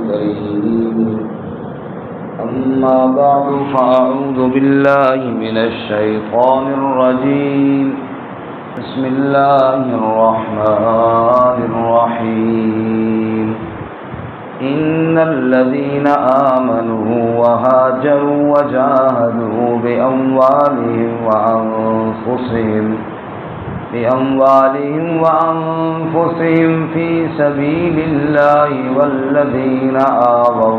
الكريم. أما بعد فأعوذ بالله من الشيطان الرجيم. بسم الله الرحمن الرحيم. إن الذين آمنوا وهاجروا وجاهدوا بأموالهم وأنفسهم في سبيل الله والذين آووا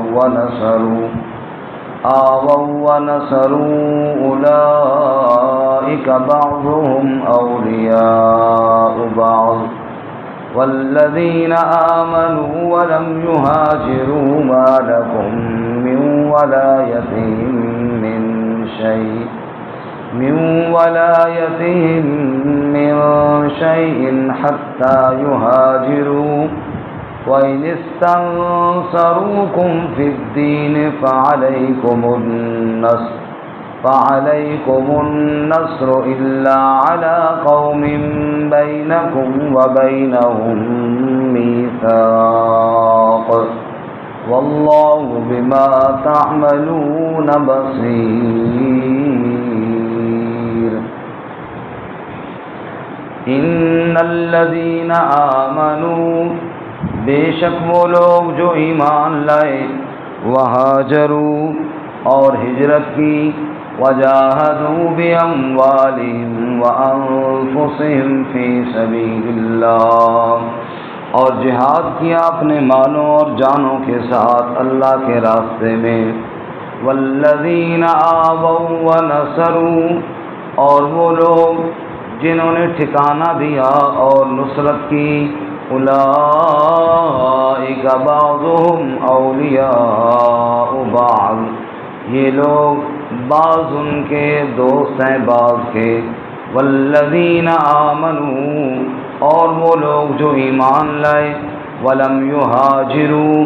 ونصروا أولئك بعضهم أولياء بعض والذين آمنوا ولم يهاجروا ما لكم من ولايتهم من شيء حتى يهاجروا وإن استنصروكم في الدين فعليكم النصر إلا على قوم بينكم وبينهم ميثاق والله بما تعملون بصير. إن الذين آمنوا بے شک وہ لوگ جو ایمان لائے وہاجروا اور ہجرت کی وجاہدوا بأموالهم وأنفسهم في سبيل اللہ اور جہاد کیا اپنے مالوں اور جانوں کے ساتھ اللہ کے راستے میں والذین آووا ونصروا اور وہ لوگ جنہوں نے ٹھکانہ دیا اور نصرت کی اولئک بعضهم اولیاء بعض یہ لوگ بعض ان کے دوست ہیں بعض کے والذین آمنوا اور وہ لوگ جو ایمان لائے ولم یہاجروا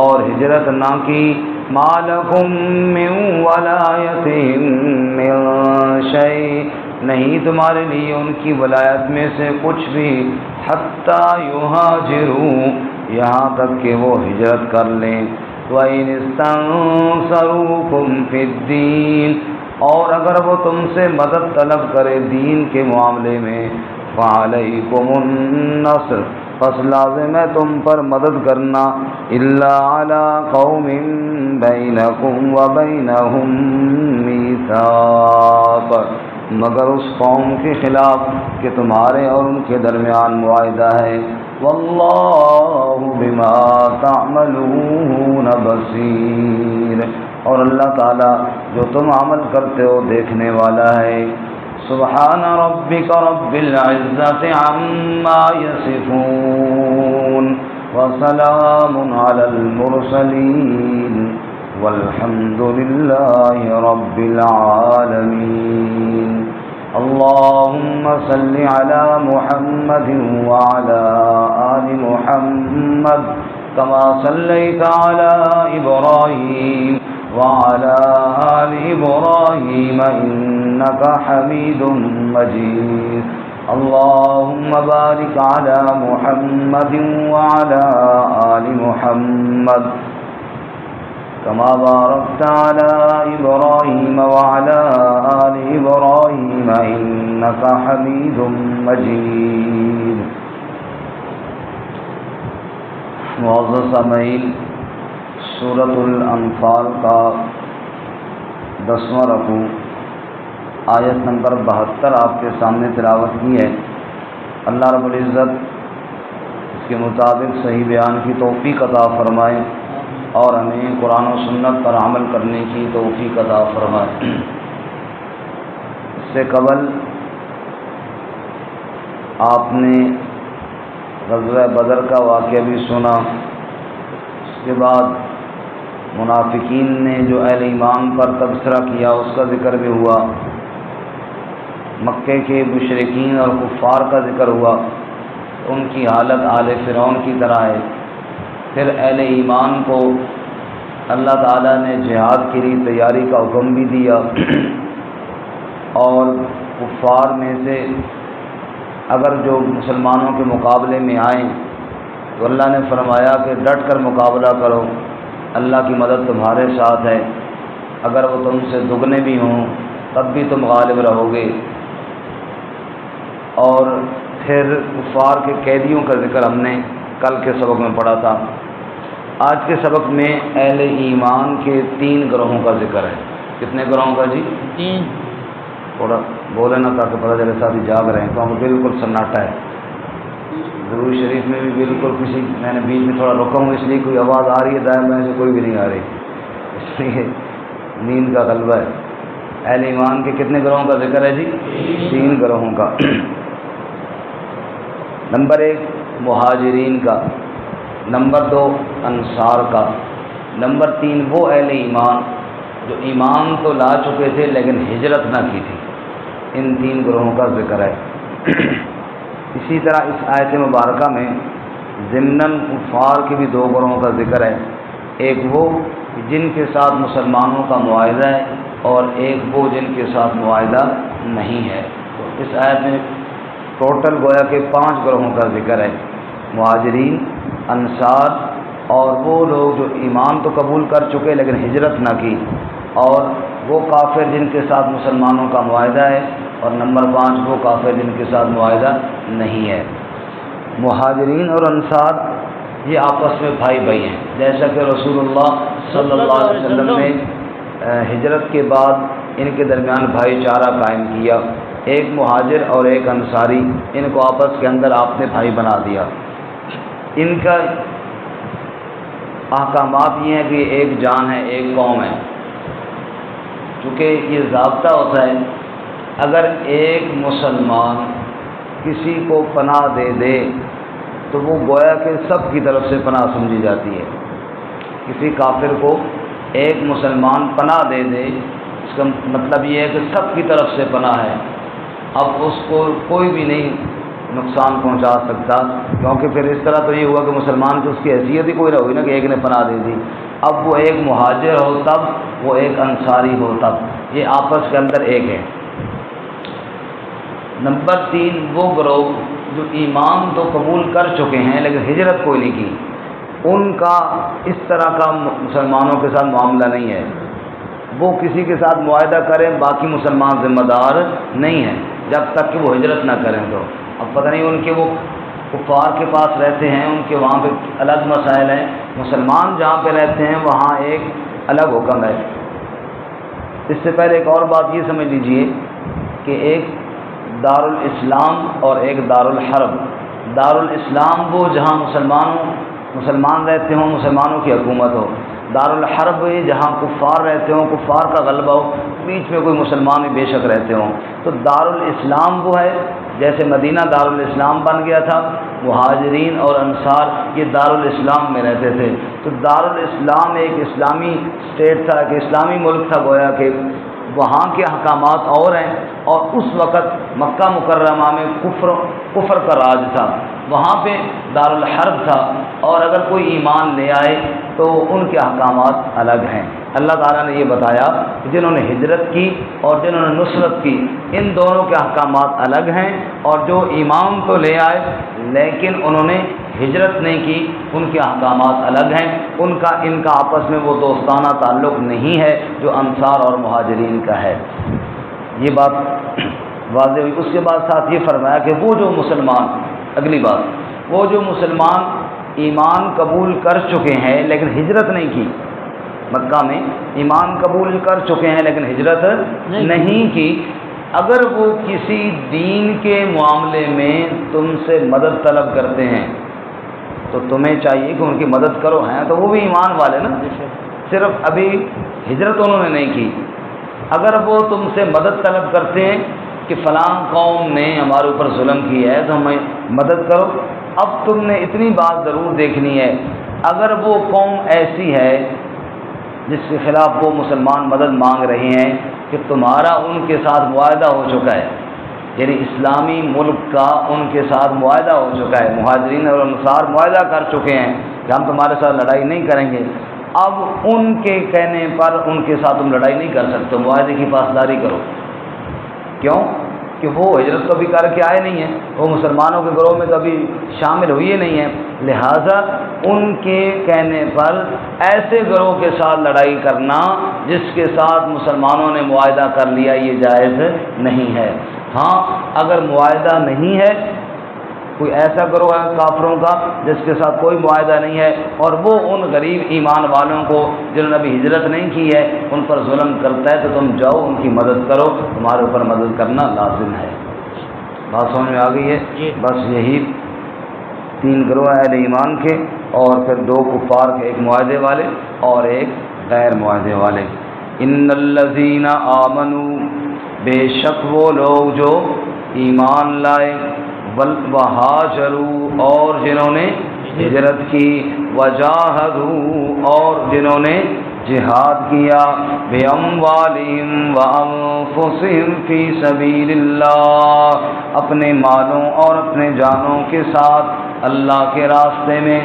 اور ہجرت نہ کی ما لکم من ولایتہم من شیء نہیں تمہارے لیے ان کی ولایت میں سے کچھ بھی حتی یہاجروا یہاں تک کہ وہ ہجرت کر لیں وَإِنِ اسْتَنصَرُوكُمْ فِي الدِّينِ اور اگر وہ تم سے مدد طلب کرے دین کے معاملے میں فَعَلَيْكُمُ النَّصْرُ پس لازم ہے تم پر مدد کرنا إِلَّا عَلَىٰ قَوْمٍ بَيْنَكُمْ وَبَيْنَهُمْ مِيثَاقٌ مگر اس قوم کے خلاف کہ تمہارے اور ان کے درمیان معاہدہ ہے واللہ بما تعملون بصیر اور اللہ تعالی جو تم عمل کرتے ہو دیکھنے والا ہے. سبحان ربک رب العزت عما یصفون وسلام علی المرسلین والحمد للہ رب العالمین. اللهم صل على محمد وعلى آل محمد كما صليت على إبراهيم وعلى آل إبراهيم إنك حميد مجيد. اللهم بارك على محمد وعلى آل محمد كما باركت على إبراهيم وعلى آل إبراهيم إنك حميد مجيد. معزز سامعین سورۃ الانفال کا 10واں رکوع آیت نمبر 72 آپ کے سامنے تلاوت کی ہے. اللہ رب العزت اس کے مطابق صحیح بیان کی توفیق عطا فرمائے اور ہمیں قرآن و سنت پر عمل کرنے کی توفیق عطا فرمائے. اس سے قبل آپ نے غزوہ بدر کا واقعہ بھی سنا. اس کے بعد منافقین نے جو اہل ایمان پر تبصرہ کیا اس کا ذکر بھی ہوا. مکے کے مشرکین اور کفار کا ذکر ہوا. ان کی حالت آل فرعون کی طرح ہے. پھر اہل ایمان کو اللہ تعالیٰ نے جہاد کے لیے تیاری کا حکم بھی دیا اور کفار میں سے اگر جو مسلمانوں کے مقابلے میں آئیں تو اللہ نے فرمایا کہ ڈٹ کر مقابلہ کرو اللہ کی مدد تمہارے ساتھ ہے، اگر وہ تم سے دگنے بھی ہوں تب بھی تم غالب رہو گے۔ اور پھر کفار کے قیدیوں کا ذکر ہم نے کل کے سبق میں پڑھا تھا۔ آج کے سبق میں اہل ایمان کے 3 گروہوں کا ذکر ہے۔ کتنے گروہوں کا جی؟ 3۔ تھوڑا بولے نا تاکہ پتہ چلے ساتھ ہی جاگ رہے ہیں، تو ہم بالکل سناٹا ہے۔ درود شریف میں بھی بالکل میں نے بیچ میں تھوڑا رکا ہوں، اس لیے کوئی آواز آ رہی ہے دائیں بائیں سے کوئی بھی نہیں آ رہی، اس لیے نیند کا غلبہ ہے۔ اہل ایمان کے کتنے گروہوں کا ذکر ہے جی؟ 3 گروہوں کا۔ نمبر 1 مہاجرین کا، نمبر 2 انصار کا، نمبر 3 وہ اہل ایمان جو ایمان تو لا چکے تھے لیکن ہجرت نہ کی تھی۔ ان 3 گروہوں کا ذکر ہے۔ اسی طرح اس آیت مبارکہ میں ضمناً کفار کے بھی 2 گروہوں کا ذکر ہے، ایک وہ جن کے ساتھ مسلمانوں کا معاہدہ ہے اور ایک وہ جن کے ساتھ معاہدہ نہیں ہے۔ تو اس آیت میں ٹوٹل گویا کہ 5 گروہوں کا ذکر ہے، مہاجرین، انصار اور وہ لوگ جو ایمان تو قبول کر چکے لیکن ہجرت نہ کی، اور وہ کافر جن کے ساتھ مسلمانوں کا معاہدہ ہے، اور نمبر 5 وہ کافر جن کے ساتھ معاہدہ نہیں ہے۔ مہاجرین اور انصار یہ آپس میں بھائی بھائی ہیں، جیسا کہ رسول اللہ صلی اللہ علیہ وسلم نے ہجرت کے بعد ان کے درمیان بھائی چارہ قائم کیا، ایک مہاجر اور ایک انصاری، ان کو آپس کے اندر آپ نے بھائی بنا دیا۔ ان کا احکامات یہ ہیں کہ ایک جان ہے، ایک قوم ہے۔ چونکہ یہ ضابطہ ہوتا ہے، اگر ایک مسلمان کسی کو پناہ دے دے تو وہ گویا کہ سب کی طرف سے پناہ سمجھی جاتی ہے۔ کسی کافر کو ایک مسلمان پناہ دے دے، اس کا مطلب یہ ہے کہ سب کی طرف سے پناہ ہے، اب اس کو کوئی بھی نہیں نقصان پہنچا سکتا، کیونکہ پھر اس طرح تو یہ ہوا کہ مسلمان کی اس کی حیثیت ہی کوئی نہ ہوئی نا کہ ایک نے پناہ دے دی۔ اب وہ ایک مہاجر ہو تب، وہ ایک انصاری ہو تب، یہ آپس کے اندر ایک ہے۔ نمبر 3 وہ گروہ جو ایمان تو قبول کر چکے ہیں لیکن ہجرت کوئی نہیں کی، ان کا اس طرح کا مسلمانوں کے ساتھ معاملہ نہیں ہے۔ وہ کسی کے ساتھ معاہدہ کریں، باقی مسلمان ذمہ دار نہیں ہیں جب تک کہ وہ ہجرت نہ کریں۔ تو اب پتہ نہیں ان کے وہ کفار کے پاس رہتے ہیں، ان کے وہاں پہ الگ مسائل ہیں، مسلمان جہاں پہ رہتے ہیں وہاں ایک الگ حکم ہے۔ اس سے پہلے ایک اور بات یہ سمجھ لیجئے کہ ایک دارالاسلام اور ایک دارالحرب۔ دارالاسلام وہ جہاں مسلمان رہتے ہوں، مسلمانوں کی حکومت ہو۔ دارالحرب جہاں کفار رہتے ہوں، کفار کا غلبہ ہو، بیچ میں کوئی مسلمان بھی بے شک رہتے ہوں۔ تو دارالاسلام وہ ہے، جیسے مدینہ دارالاسلام بن گیا تھا، مہاجرین اور انصار یہ دارالاسلام میں رہتے تھے۔ تو دارالاسلام ایک اسلامی اسٹیٹ تھا، ایک اسلامی ملک تھا، گویا کہ وہاں کے احکامات اور ہیں، اور اس وقت مکہ مکرمہ میں کفر کا راج تھا، وہاں پہ دارالحرب تھا، اور اگر کوئی ایمان لے آئے تو ان کے احکامات الگ ہیں۔ اللہ تعالیٰ نے یہ بتایا کہ جنہوں نے ہجرت کی اور جنہوں نے نصرت کی، ان دونوں کے احکامات الگ ہیں، اور جو ایمان تو لے آئے لیکن انہوں نے ہجرت نہیں کی، ان کے احکامات الگ ہیں، ان کا آپس میں وہ دوستانہ تعلق نہیں ہے جو انصار اور مہاجرین کا ہے۔ یہ بات واضح ہوئی۔ اس کے بعد ساتھ یہ فرمایا کہ وہ جو مسلمان، اگلی بات، وہ جو مسلمان ایمان قبول کر چکے ہیں لیکن ہجرت نہیں کی، مکہ میں ایمان قبول کر چکے ہیں لیکن ہجرت نہیں کی، اگر وہ کسی دین کے معاملے میں تم سے مدد طلب کرتے ہیں تو تمہیں چاہیے کہ ان کی مدد کرو، ہیں تو وہ بھی ایمان والے نا، صرف ابھی ہجرت انہوں نے نہیں کی۔ اگر وہ تم سے مدد طلب کرتے ہیں کہ فلاں قوم نے ہمارے اوپر ظلم کیا ہے تو ہمیں مدد کرو، اب تم نے اتنی بات ضرور دیکھنی ہے، اگر وہ قوم ایسی ہے جس کے خلاف وہ مسلمان مدد مانگ رہے ہیں کہ تمہارا ان کے ساتھ معاہدہ ہو چکا ہے، یعنی اسلامی ملک کا ان کے ساتھ معاہدہ ہو چکا ہے، مہاجرین اور انصار معاہدہ کر چکے ہیں کہ ہم تمہارے ساتھ لڑائی نہیں کریں گے، اب ان کے کہنے پر ان کے ساتھ تم لڑائی نہیں کر سکتے، معاہدے کی پاسداری کرو۔ کیوں؟ کہ وہ ہجرت کبھی کر کے آئے نہیں ہیں، وہ مسلمانوں کے گروہ میں کبھی شامل ہوئے نہیں ہیں، لہذا ان کے کہنے پر ایسے گروہ کے ساتھ لڑائی کرنا جس کے ساتھ مسلمانوں نے معاہدہ کر لیا یہ جائز نہیں ہے۔ ہاں اگر معاہدہ نہیں ہے، کوئی ایسا گروہ ہے کافروں کا جس کے ساتھ کوئی معاہدہ نہیں ہے اور وہ ان غریب ایمان والوں کو جنہوں نے ابھی ہجرت نہیں کی ہے ان پر ظلم کرتا ہے، تو تم جاؤ ان کی مدد کرو، تمہارے اوپر مدد کرنا لازم ہے۔ بات سمجھ میں آ گئی ہے؟ بس یہی 3 گروہ اہل ایمان کے اور پھر 2 کفار کے، ایک معاہدے والے اور ایک غیر معاہدے والے۔ ان الذین آمنوا، بے شک وہ لوگ جو ایمان لائے، وہاجروا اور جنہوں نے ہجرت کی، وجاہدوا اور جنہوں نے جہاد کیا، باموالہم وانفسہم فی سبیل اللہ، اپنے مالوں اور اپنے جانوں کے ساتھ اللہ کے راستے میں،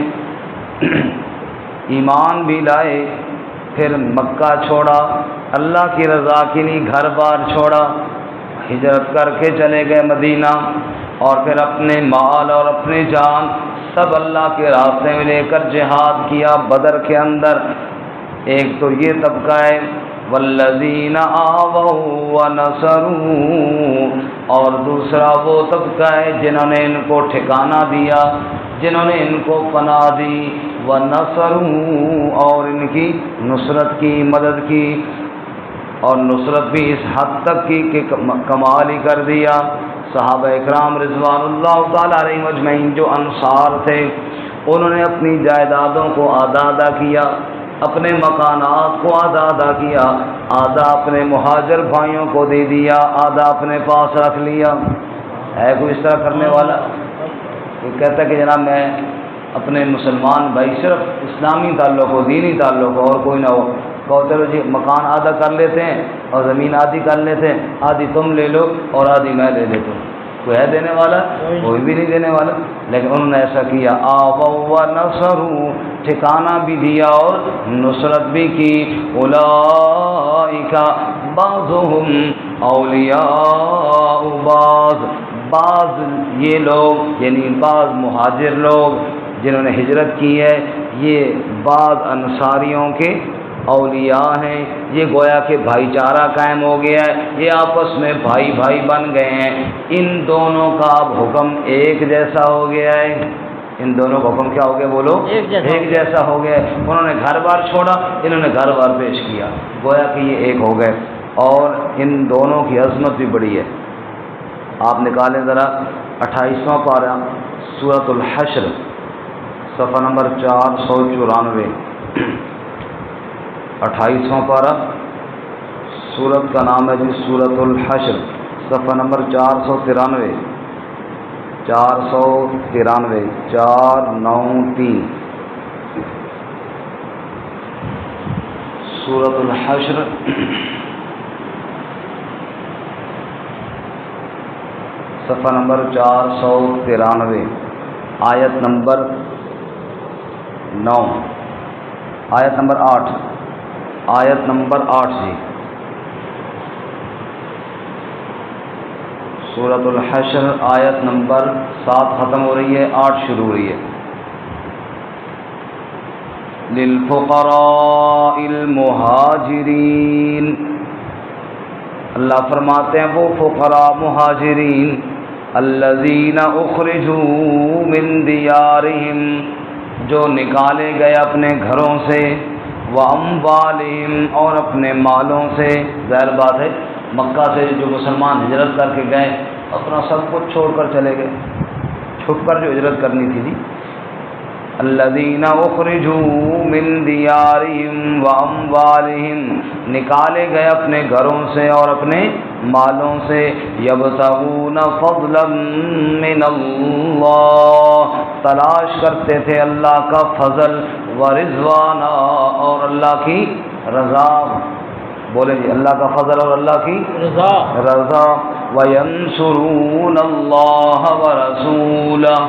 ایمان بھی لائے، پھر مکہ چھوڑا، اللہ کی رضا کے لیے گھر بار چھوڑا، ہجرت کر کے چلے گئے مدینہ، اور پھر اپنے مال اور اپنے جان سب اللہ کے راستے میں لے کر جہاد کیا بدر کے اندر۔ ایک تو یہ طبقہ ہے، والذین آووا ونصروا، اور دوسرا وہ طبقہ ہے جنہوں نے ان کو ٹھکانہ دیا، جنہوں نے ان کو پناہ دی، ونصروا اور ان کی نصرت کی، مدد کی، اور نصرت بھی اس حد تک کی کہ کمال ہی کر دیا۔ صحابہ اکرام رضوان اللہ تعالیٰ علیہم اجمعین جو انصار تھے، انہوں نے اپنی جائیدادوں کو آدھا کیا، اپنے مکانات کو آدھا کیا، آدھا اپنے مہاجر بھائیوں کو دے دیا، آدھا اپنے پاس رکھ لیا۔ ہے کوئی اس طرح کرنے والا؟ کوئی کہتا ہے کہ جناب میں اپنے مسلمان بھائی صرف اسلامی تعلق ہو، دینی تعلق ہو اور کوئی نہ ہو، کہو چلو جی مکان آدھا کر لیتے ہیں اور زمین آدھی کر لیتے ہیں، آدھی تم لے لو اور آدھی میں لے لیتا ہوں۔ کوئی ہے دینے والا؟ کوئی بھی نہیں دینے والا، لیکن انہوں نے ایسا کیا۔ آووا ونصروا، ٹھکانہ بھی دیا اور نصرت بھی کی۔ اولئک بعضهم اولیاء بعض یہ لوگ یعنی بعض مہاجر لوگ جنہوں نے ہجرت کی ہے، یہ بعض انصاریوں کے اولیاء ہیں، یہ گویا کہ بھائی چارہ قائم ہو گیا ہے، یہ آپس میں بھائی بھائی بن گئے ہیں، ان دونوں کا اب حکم ایک جیسا ہو گیا ہے۔ ان دونوں کا حکم کیا ہو گیا بولو؟ ایک جیسا ہو گیا ہے۔ انہوں نے گھر بار چھوڑا، انہوں نے گھر بار پیش کیا، گویا کہ یہ ایک ہو گئے، اور ان دونوں کی عظمت بھی بڑی ہے۔ آپ نکالیں ذرا 28واں پارہ سورۃ الحشر، صفحہ نمبر 494۔ 28واں پارہ، سورت کا نام ہے جی سورۃ الحشر، صفحہ نمبر 493، 493 سورۃ الحشر صفحہ نمبر 493، آیت نمبر 9، آیت نمبر 8، آیت نمبر 8 جی۔ سورۃ الحشر آیت نمبر 7 ختم ہو رہی ہے، 8 شروع ہو رہی ہے۔ للفقراء المہاجرین، اللہ فرماتے ہیں وہ فقراء مہاجرین، الذین اخرجوا من دیارہم، جو نکالے گئے اپنے گھروں سے، واموالہم اور اپنے مالوں سے۔ ظاہر بات ہے مکہ سے جو مسلمان ہجرت کر کے گئے اپنا سب کچھ چھوڑ کر چلے گئے، چھپ کر جو ہجرت کرنی تھی جی۔ الذین اخرجوا من دیارہم واموالہم، نکالے گئے اپنے گھروں سے اور اپنے مالوں سے، یبتغون فضلا من اللہ، تلاش کرتے تھے اللہ کا فضل، ورضوانا اور اللہ کی رضا۔ بولے جی اللہ کا فضل اور اللہ کی رضا. وَيَنْصُرُونَ اللَّهَ وَرَسُولَهُ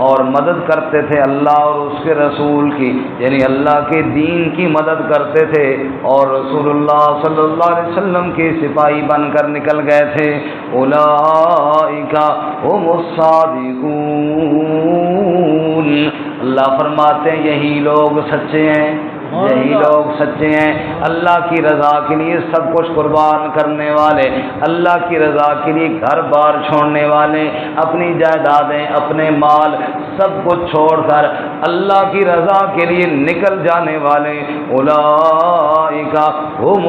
اور مدد کرتے تھے اللہ اور اس کے رسول کی، یعنی اللہ کے دین کی مدد کرتے تھے اور رسول اللہ صلی اللہ علیہ وسلم کے سپاہی بن کر نکل گئے تھے. اولئک هم الصادقون اللہ فرماتے ہیں یہی لوگ سچے ہیں، یہی لوگ سچے ہیں، اللہ کی رضا کے لیے سب کچھ قربان کرنے والے، اللہ کی رضا کے لیے گھر بار چھوڑنے والے، اپنی جائیدادیں اپنے مال سب کچھ چھوڑ کر اللہ کی رضا کے لیے نکل جانے والے. اولئک هم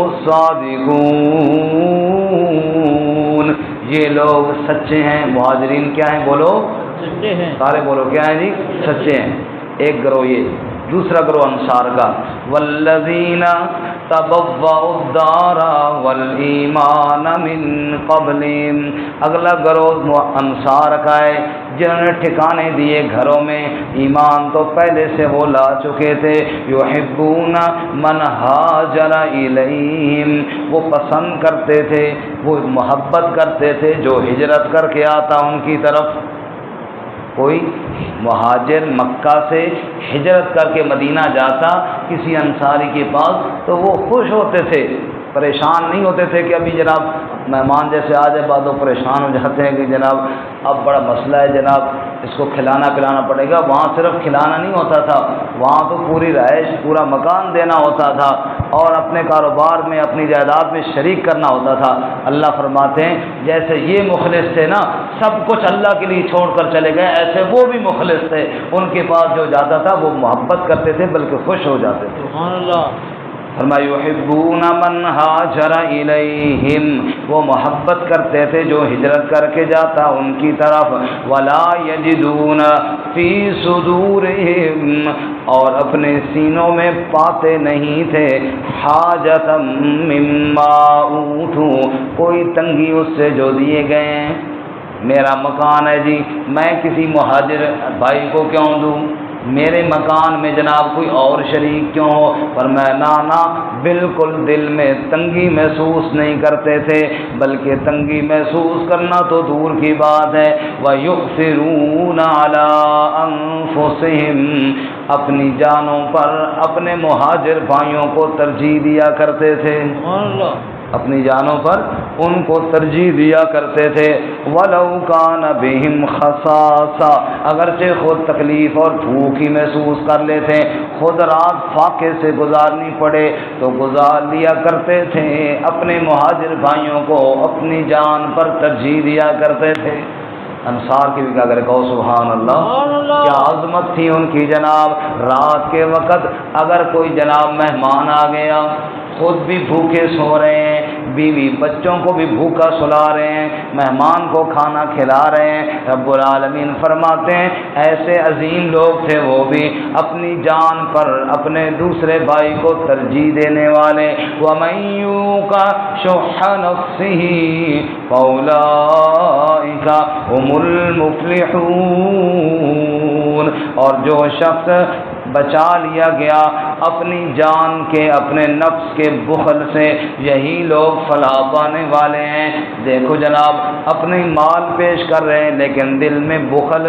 الصادقون یہ لوگ سچے ہیں. مہاجرین کیا ہیں؟ بولو سچے ہیں. سارے بولو کیا ہیں جی؟ سچے ہیں. ایک گروہ یہ، دوسرا گروہ انصار کا. والذین تبوؤا الدار والایمان من قبلہم اگلا گروہ انصار کا ہے جنہوں نے ٹھکانے دیے گھروں میں، ایمان تو پہلے سے وہ لا چکے تھے. یحبون من ہاجر الیہم وہ پسند کرتے تھے، وہ محبت کرتے تھے جو ہجرت کر کے آتا ان کی طرف. کوئی مہاجر مکہ سے ہجرت کر کے مدینہ جاتا کسی انصاری کے پاس تو وہ خوش ہوتے تھے، پریشان نہیں ہوتے تھے کہ ابھی جناب مہمان جیسے آ جائے بعد وہ پریشان ہو جاتے ہیں کہ جناب اب بڑا مسئلہ ہے جناب اس کو کھلانا پلانا پڑے گا. وہاں صرف کھلانا نہیں ہوتا تھا، وہاں تو پوری رہائش پورا مکان دینا ہوتا تھا اور اپنے کاروبار میں اپنی جائیداد میں شریک کرنا ہوتا تھا. اللہ فرماتے ہیں جیسے یہ مخلص تھے نا سب کچھ اللہ کے لیے چھوڑ کر چلے گئے، ایسے وہ بھی مخلص تھے. ان کے پاس جو جاتا تھا وہ محبت کرتے تھے بلکہ خوش ہو جاتے تھے. سبحان اللہ. فرمایا یحبون من ہاجر الیہم وہ محبت کرتے تھے جو ہجرت کر کے جاتا ان کی طرف. ولا یجدون فی صدورہم اور اپنے سینوں میں پاتے نہیں تھے حاجتا مما اوتوا کوئی تنگی اس سے جو دیے گئے ہیں. میرا مکان ہے جی میں کسی مہاجر بھائی کو کیوں دوں، میرے مکان میں جناب کوئی اور شریک کیوں ہو. فرمایا نا بالکل دل میں تنگی محسوس نہیں کرتے تھے بلکہ تنگی محسوس کرنا تو دور کی بات ہے. وَيُؤْثِرُونَ عَلَىٰ أَنفُسِهِمْ اپنی جانوں پر اپنے مہاجر بھائیوں کو ترجیح دیا کرتے تھے. اپنی جانوں پر ان کو ترجیح دیا کرتے تھے. وَلَوْ كَانَ بِهِمْ خَصَاصَةٌ اگرچہ خود تکلیف اور بھوک ہی محسوس کر لیتے، خود رات فاقے سے گزارنی پڑے تو گزار لیا کرتے تھے، اپنے مہاجر بھائیوں کو اپنی جان پر ترجیح دیا کرتے تھے. انصار کی بھی کیا کرے کہو سبحان اللہ. کیا عظمت تھی ان کی جناب. رات کے وقت اگر کوئی جناب مہمان آ گیا خود بھی بھوکے سو رہے ہیں، بیوی بچوں کو بھی بھوکا سلا رہے ہیں، مہمان کو کھانا کھلا رہے ہیں. رب العالمین فرماتے ہیں ایسے عظیم لوگ تھے وہ بھی اپنی جان پر اپنے دوسرے بھائی کو ترجیح دینے والے. وَمَن يُوقَ شُحَّ نَفْسِهِ فَأُولَٰئِكَ هُمُ الْمُفْلِحُونَ اور جو شخص بچا لیا گیا اپنی جان کے اپنے نفس کے بخل سے یہی لوگ فلاح پانے والے ہیں. دیکھو جناب اپنے مال پیش کر رہے ہیں لیکن دل میں بخل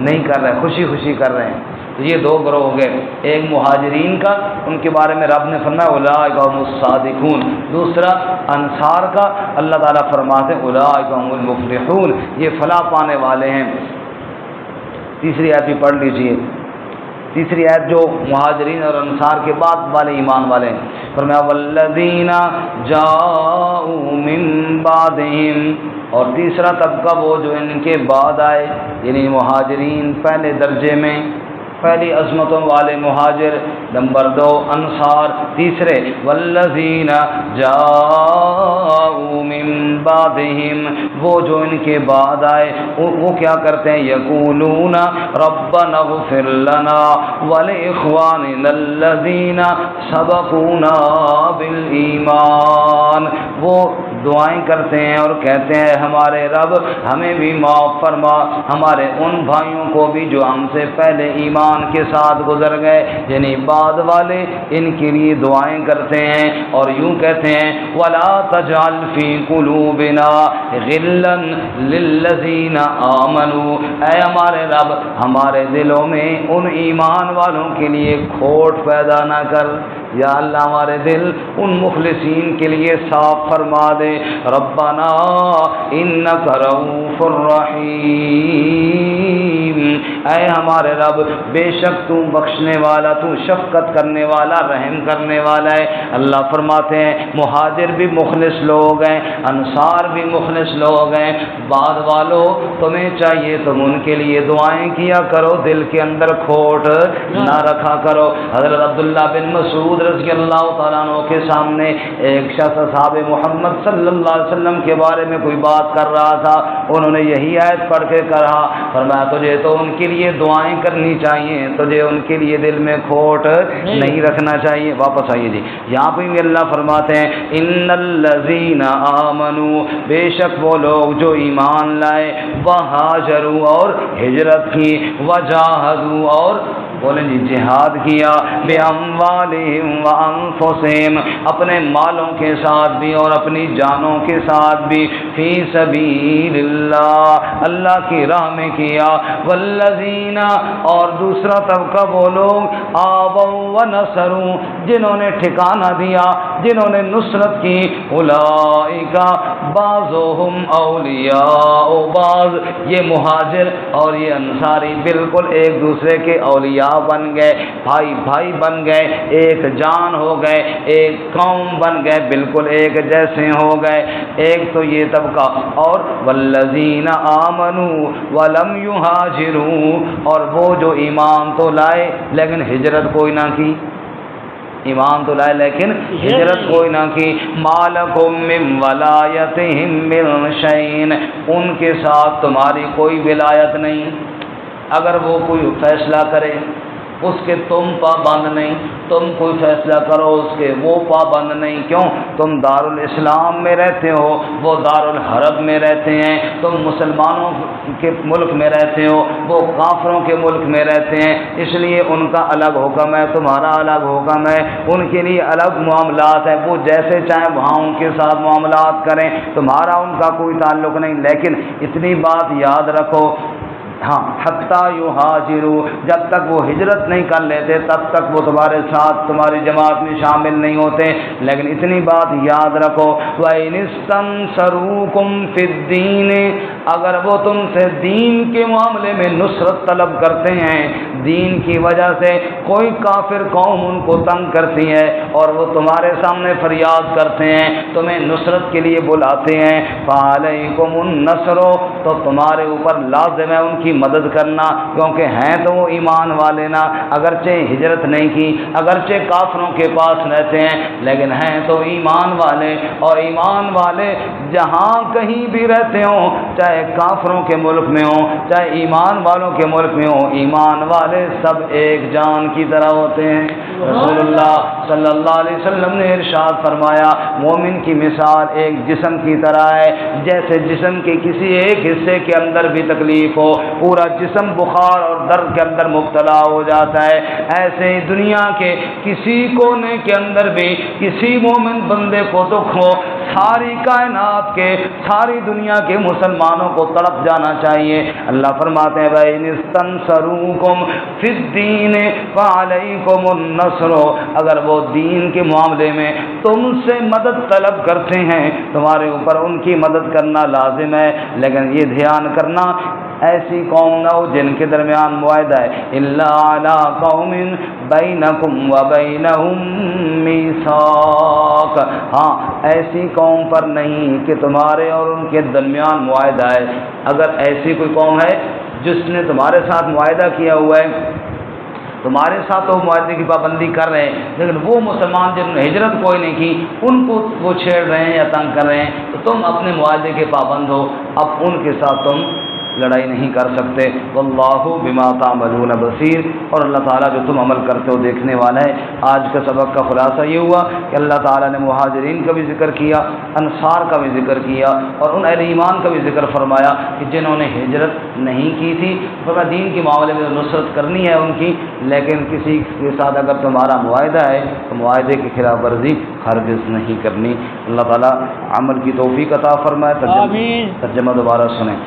نہیں کر رہے، خوشی خوشی کر رہے ہیں. تو یہ دو گروہ ہو گئے، ایک مہاجرین کا ان کے بارے میں رب نے فرمایا اولئک هم الصادقون، دوسرا انصار کا اللہ تعالیٰ فرماتے ہیں اولئک هم المفلحون یہ فلاح پانے والے ہیں. تیسری آیت بھی پڑھ لیجئے. تیسری آیت جو مہاجرین اور انصار کے بعد والے ایمان والے ہیں فرمایا والذین جاءوا من بعدہم اور تیسرا طبقہ وہ جو ان کے بعد آئے یعنی مہاجرین پہلے درجے میں پہلی عظمتوں والے مہاجر، نمبر 2 انصار، تیسرے والذین جاءوا من بعدہم وہ جو ان کے بعد آئے وہ کیا کرتے ہیں یقولون ربنا اغفر لنا ولاخواننا الذین سبقونا بالایمان وہ دعائیں کرتے ہیں اور کہتے ہیں ہمارے رب ہمیں بھی معاف فرما، ہمارے ان بھائیوں کو بھی جو ہم سے پہلے ایمان کے ساتھ گزر گئے، یعنی بعد والے، ان کے لیے دعائیں کرتے ہیں اور یوں کہتے ہیں وَلَا تَجْعَلْ فِي قُلُوبِنَا غِلًّا لِلَّذِينَ آمَنُوا، اے ہمارے رب ہمارے دلوں میں ان ایمان والوں کے لیے کھوٹ پیدا نہ کر، یا اللہ ہمارے دل ان مخلصین کے لیے صاف فرما دے۔ ربنا انک رؤوف الرحیم، اے ہمارے رب بے شک تو بخشنے والا، تو شفقت کرنے والا، رحم کرنے والا ہے۔ اللہ فرماتے ہیں مہاجر بھی مخلص لوگ ہیں، انصار بھی مخلص لوگ ہیں، بعد والوں تمہیں چاہیے تم ان کے لیے دعائیں کیا کرو، دل کے اندر کھوٹ نہ رکھا کرو۔ حضرت عبداللہ بن مسعود رضی اللہ تعالیٰ عنہ کے سامنے ایک شخص صحابہ محمد صلی اللہ علیہ وسلم کے بارے میں کوئی بات کر رہا تھا، انہوں نے یہی آیت پڑھ کے کہا، فرمایا تجھے تو ان کے لیے دعائیں کرنی چاہیے، تجھے ان کے لیے دل میں کھوٹ نہیں رکھنا چاہیے۔ واپس آئیے جی، یہاں پہ بھی اللہ فرماتے ہیں ان الذین آمنوا، بے شک وہ لوگ جو ایمان لائے، وہاجروا اور ہجرت کی، وجاہدوا اور بولیں جی جہاد کیا، بِأَمْوَالِهِمْ وَأَنفُسِهِمْ، اپنے مالوں کے ساتھ بھی اور اپنی جانوں کے ساتھ بھی، فی سبیل اللہ، اللہ کی راہ میں کیا، والذین، اور دوسرا طبقہ وہ لوگ، آووا ونصروا، جنہوں نے ٹھکانہ دیا، جنہوں نے نصرت کی، اولئک بعضهم اولیاء بعض، یہ مہاجر اور یہ انصاری بالکل ایک دوسرے کے اولیاء بن گئے، بھائی بھائی بن گئے، ایک جان ہو گئے، ایک قوم بن گئے، بالکل ایک جیسے ہو گئے۔ ایک تو یہ طبقہ، اور والذین آمنوا ولم یہاجروا، اور وہ جو ایمان تو لائے لیکن ہجرت کوئی نہ کی، ایمان تو لائے لیکن ہجرت کوئی نہ کی، مالکم من ولایتہم من شیء، ان کے ساتھ تمہاری کوئی ولایت نہیں، اگر وہ کوئی فیصلہ کرے اس کے تم پابند نہیں، تم کوئی فیصلہ کرو اس کے وہ پابند نہیں، کیوں؟ تم دارالاسلام میں رہتے ہو، وہ دارالحرب میں رہتے ہیں، تم مسلمانوں کے ملک میں رہتے ہو، وہ کافروں کے ملک میں رہتے ہیں، اس لیے ان کا الگ حکم ہے، تمہارا الگ حکم ہے، ان کے لیے الگ معاملات ہیں، وہ جیسے چاہیں وہاں ان کے ساتھ معاملات کریں، تمہارا ان کا کوئی تعلق نہیں۔ لیکن اتنی بات یاد رکھو، ہاں حتیٰ یہاجروا، جب تک وہ ہجرت نہیں کر لیتے تب تک وہ تمہارے ساتھ تمہاری جماعت میں شامل نہیں ہوتے، لیکن اتنی بات یاد رکھو وَإِنِ اسْتَنصَرُوكُمْ فِي الدِّينِ، اگر وہ تم سے دین کے معاملے میں نصرت طلب کرتے ہیں، دین کی وجہ سے کوئی کافر قوم ان کو تنگ کرتی ہے اور وہ تمہارے سامنے فریاد کرتے ہیں، تمہیں نصرت کے لیے بلاتے ہیں، فَعَلَيْكُمُ النَّصْرُ، تو تمہارے اوپر لازم ہے ان کی مدد کرنا، کیونکہ ہیں تو وہ ایمان والے نا، اگرچہ ہجرت نہیں کی، اگرچہ کافروں کے پاس رہتے ہیں لیکن ہیں تو ایمان والے، اور ایمان والے جہاں کہیں بھی رہتے ہوں، چاہے کافروں کے ملک میں ہوں چاہے ایمان والوں کے ملک میں ہوں، ایمان والے سب ایک جان کی طرح ہوتے ہیں۔ رسول اللہ صلی اللہ علیہ وسلم نے ارشاد فرمایا مومن کی مثال ایک جسم کی طرح ہے، جیسے جسم کے کسی ایک حصے کے اندر بھی تکلیف ہو پورا جسم بخار اور درد کے اندر مبتلا ہو جاتا ہے، ایسے ہی دنیا کے کسی کونے کے اندر بھی کسی مومن بندے کو دکھ ہو، ساری کائنات کے ساری دنیا کے مسلمانوں کو تڑپ جانا چاہیے۔ اللہ فرماتے ہیں وَإِنِ اسْتَنصَرُوكُمْ فِي الدِّينِ فَعَلَيْكُمُ النَّصْرُ، اگر وہ دین کے معاملے میں تم سے مدد طلب کرتے ہیں تمہارے اوپر ان کی مدد کرنا لازم ہے، لیکن یہ دھیان کرنا ایسی قوم نہ ہو جن کے درمیان معاہدہ ہے، الا علی قوم بینکم وبینہم میثاق، ہاں ایسی قوم پر نہیں کہ تمہارے اور ان کے درمیان معاہدہ ہے۔ اگر ایسی کوئی قوم ہے جس نے تمہارے ساتھ معاہدہ کیا ہوا ہے، تمہارے ساتھ وہ معاہدے کی پابندی کر رہے ہیں، لیکن وہ مسلمان جنہوں نے ہجرت کوئی نہیں کی ان کو وہ چھیڑ رہے ہیں یا تنگ کر رہے ہیں، تو تم اپنے معاہدے کے پابند ہو، اب ان کے ساتھ تم لڑائی نہیں کر سکتے۔ واللہ بما تعملون بصیر، اور اللہ تعالیٰ جو تم عمل کرتے ہو دیکھنے والا ہے۔ آج کا سبق کا خلاصہ یہ ہوا کہ اللہ تعالیٰ نے مہاجرین کا بھی ذکر کیا، انصار کا بھی ذکر کیا، اور ان اہل ایمان کا بھی ذکر فرمایا کہ جنہوں نے ہجرت نہیں کی تھی، فرمایا دین کے معاملے میں نصرت کرنی ہے ان کی، لیکن کسی کے ساتھ اگر تمہارا معاہدہ ہے تو معاہدے کی خلاف ورزی ہرگز نہیں کرنی۔ اللہ تعالیٰ عمل کی توفیق عطا فرمائے۔ ترجمہ دوبارہ سنیں۔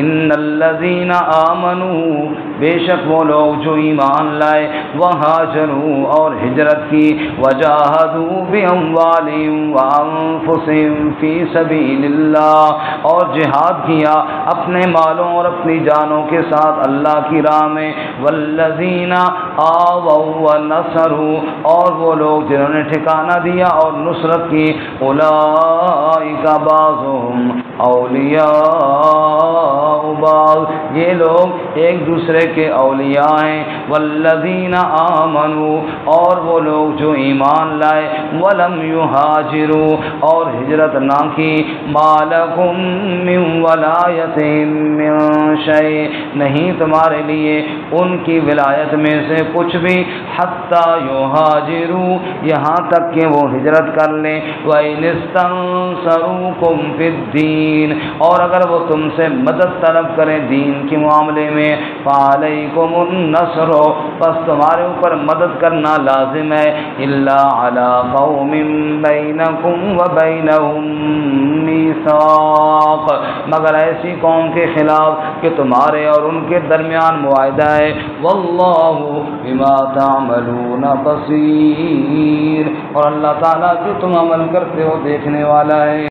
ان الذین آمنوا، بے شک وہ لوگ جو ایمان لائے، وہاجروا اور ہجرت کی، وجاہدوا باموالہم وانفسہم فی سبیل اللہ، اور جہاد کیا اپنے مالوں اور اپنی جانوں کے ساتھ اللہ کی راہ میں، والذین آووا ونصروا، اور وہ لوگ جنہوں نے ٹھکانہ دیا اور نصرت کی، اولئک بعضهم اولیاء بعض، یہ لوگ ایک دوسرے کے اولیاء ہیں۔ والذین آمنوا، اور وہ لوگ جو ایمان لائے، ولم یہاجروا، اور ہجرت نہ کی، ما لکم من ولایتہم من شیء، نہیں تمہارے لیے ان کی ولایت میں سے کچھ بھی، حتی یہاجروا، یہاں تک کہ وہ ہجرت کر لیں، وَإِنِ اسْتَنصَرُوكُمْ فِي الدِّينِ، اور اگر وہ تم سے مدد طلب کریں دین کے معاملے میں، فَعَلَيْكُمُ النَّصْرُ، بس تمہارے اوپر مدد کرنا لازم ہے، إِلَّا عَلَىٰ قَوْمٍ بَيْنَكُمْ وَبَيْنَهُمْ مِيثَاقٌ، مگر ایسی قوم کے خلاف کہ تمہارے اور ان کے درمیان معاہدہ ہے، وَاللَّهُ بِمَا تَعْمَلُونَ بَصِيرٌ، اور اللہ تعالیٰ جو تم عمل کرتے ہو دیکھنے والا ہے۔